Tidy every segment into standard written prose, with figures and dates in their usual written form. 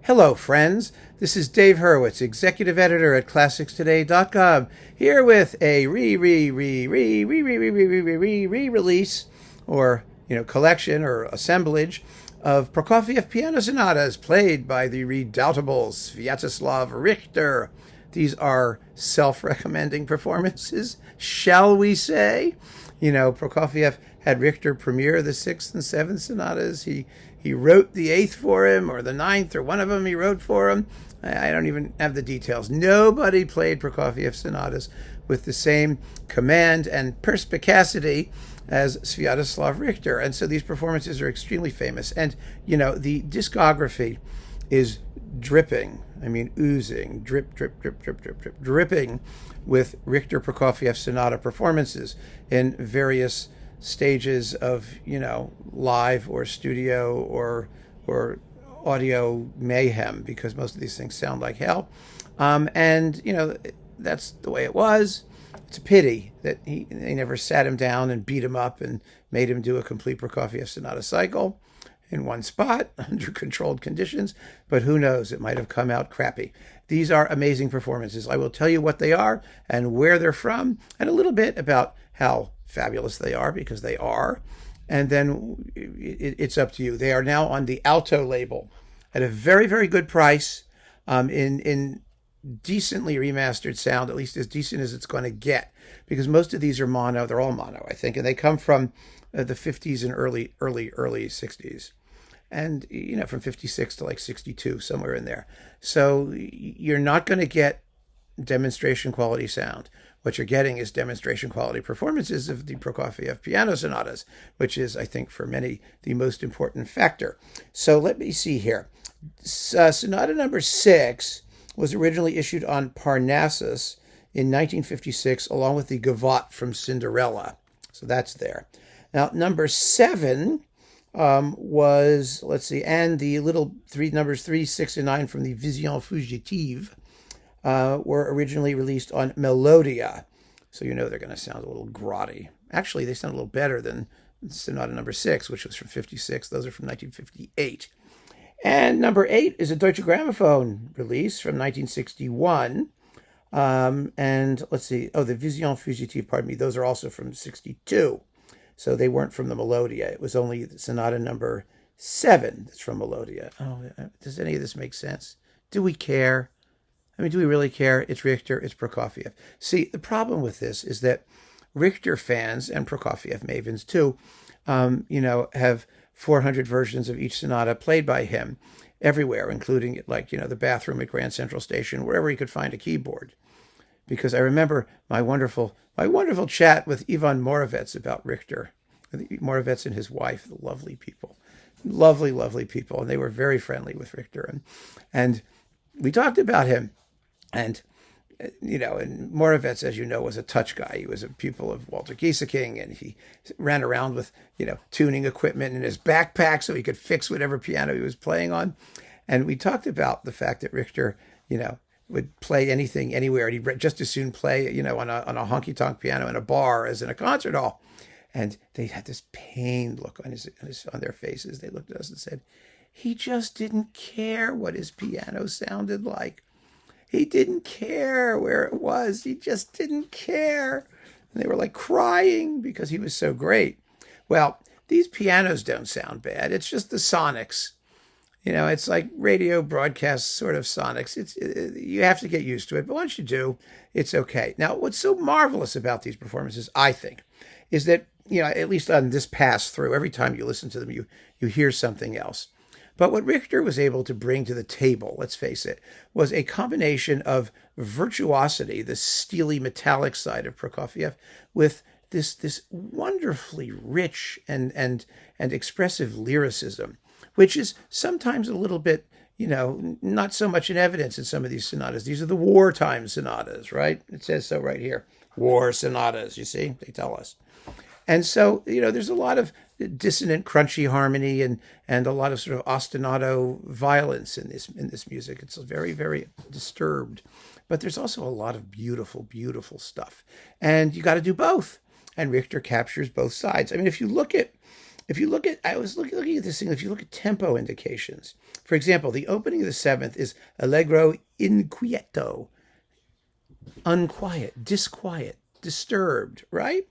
Hello, friends. This is Dave Hurwitz, executive editor at ClassicsToday.com, here with a re-release, or collection or assemblage of Prokofiev piano sonatas played by the redoubtable Sviatoslav Richter. These are self-recommending performances, shall we say? Prokofiev had Richter premiere the 6th and 7th sonatas. He wrote the 8th for him, or the 9th, or one of them he wrote for him. I don't even have the details. Nobody played Prokofiev sonatas with the same command and perspicacity as Sviatoslav Richter. And so these performances are extremely famous. And, the discography is dripping. Oozing, drip, drip, drip, drip, drip, drip, dripping with Richter Prokofiev sonata performances in various stages of, live or studio or audio mayhem, because most of these things sound like hell. That's the way it was. It's a pity that they never sat him down and beat him up and made him do a complete Prokofiev sonata cycle in one spot under controlled conditions, but who knows, it might have come out crappy. These are amazing performances. I will tell you what they are and where they're from, and a little bit about how fabulous they are, because they are, and then it's up to you. They are now on the ALTO label at a very, very good price, in decently remastered sound, at least as decent as it's going to get, because most of these are mono. They're all mono, I think, and they come from the 50s and early 60s, and from 56 to like 62, somewhere in there. So you're not going to get demonstration quality sound. What you're getting is demonstration quality performances of the Prokofiev piano sonatas, which is, I think, for many, the most important factor. So let me see here. Sonata number 6 was originally issued on Parnassus in 1956, along with the Gavotte from Cinderella. So that's there. Now, number 7 was, and the little numbers 3, 6, and 9 from the Vision Fugitive were originally released on Melodia. So they're going to sound a little grotty. Actually, they sound a little better than Sonata number 6, which was from 56. Those are from 1958. And number 8 is a Deutsche Grammophon release from 1961. And the Vision Fugitive, those are also from 62. So they weren't from the Melodia. It was only Sonata number 7 that's from Melodia. Does any of this make sense? Do we care? Do we really care? It's Richter, it's Prokofiev. See, the problem with this is that Richter fans, and Prokofiev mavens too, have 400 versions of each sonata played by him everywhere, including the bathroom at Grand Central Station, wherever he could find a keyboard. Because I remember my wonderful chat with Ivan Moravec about Richter. Moravec and his wife, the lovely people. Lovely, lovely people. And they were very friendly with Richter. And we talked about him. And, and Moravec, as you know, was a touch guy. He was a pupil of Walter Gieseking, and he ran around with, tuning equipment in his backpack so he could fix whatever piano he was playing on. And we talked about the fact that Richter, would play anything, anywhere. And he'd just as soon play, on a honky-tonk piano in a bar as in a concert hall. And they had this pained look on their faces. They looked at us and said, he just didn't care what his piano sounded like. He didn't care where it was. He just didn't care. And they were crying because he was so great. Well, these pianos don't sound bad. It's just the sonics. It's like radio broadcast sort of sonics. You have to get used to it. But once you do, it's okay. Now, what's so marvelous about these performances, I think, is that, at least on this pass through, every time you listen to them, you hear something else. But what Richter was able to bring to the table, let's face it, was a combination of virtuosity, the steely metallic side of Prokofiev, with this wonderfully rich and expressive lyricism, which is sometimes a little bit, not so much in evidence in some of these sonatas. These are the wartime sonatas, right? It says so right here. War sonatas, you see, they tell us. And so, there's a lot of dissonant, crunchy harmony and a lot of sort of ostinato violence in this music. It's very, very disturbed. But there's also a lot of beautiful, beautiful stuff. And you got to do both. And Richter captures both sides. If you look at if you look at, I was looking at this thing, if you look at tempo indications, for example, the opening of the seventh is Allegro inquieto, unquiet, disquiet, disturbed, right?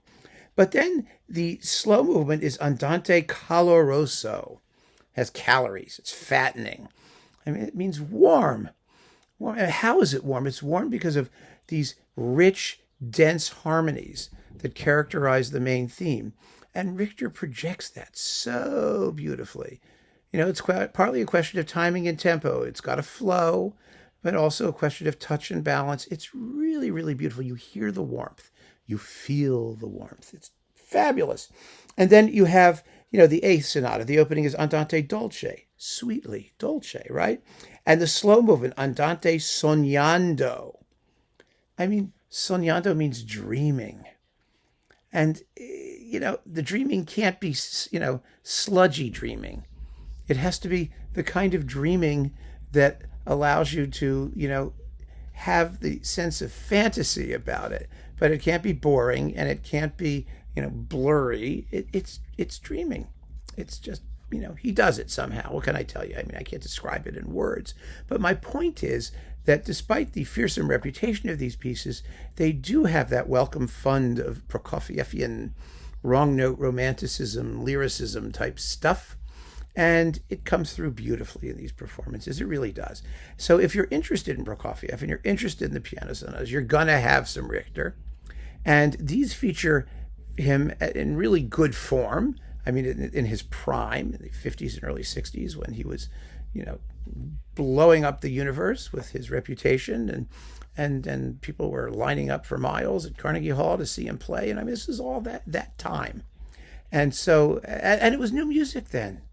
But then the slow movement is Andante caloroso, has calories, it's fattening. I mean, it means warm. Warm. And how is it warm? It's warm because of these rich, dense harmonies that characterize the main theme. And Richter projects that so beautifully. You know, it's partly a question of timing and tempo. It's got a flow, but also a question of touch and balance. It's really, really beautiful. You hear the warmth. You feel the warmth. It's fabulous. And then you have, you know, the eighth sonata. The opening is Andante dolce, sweetly, dolce, right? And the slow movement, Andante sognando. I mean, sognando means dreaming. And, you know, the dreaming can't be, you know, sludgy dreaming. It has to be the kind of dreaming that allows you to, you know, have the sense of fantasy about it. But it can't be boring and it can't be, you know, blurry. It's dreaming. It's just, you know, he does it somehow. What can I tell you? I mean, I can't describe it in words. But my point is that despite the fearsome reputation of these pieces, they do have that welcome fund of Prokofievian wrong note romanticism, lyricism type stuff. And it comes through beautifully in these performances. It really does. So if you're interested in Prokofiev and you're interested in the piano sonatas, you're going to have some Richter. And these feature him in really good form. I mean, in his prime, in the 50s and early 60s, when he was, you know, blowing up the universe with his reputation, and people were lining up for miles at Carnegie Hall to see him play. And I mean, this is all that time. And so, and it was new music then.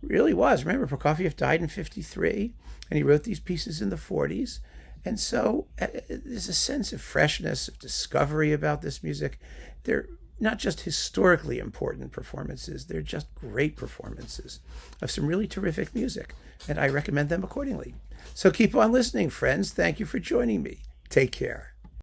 It really was. Remember, Prokofiev died in 53, and he wrote these pieces in the 40s. And so there's a sense of freshness, of discovery about this music. They're not just historically important performances, they're just great performances of some really terrific music, and I recommend them accordingly. So keep on listening, friends. Thank you for joining me. Take care.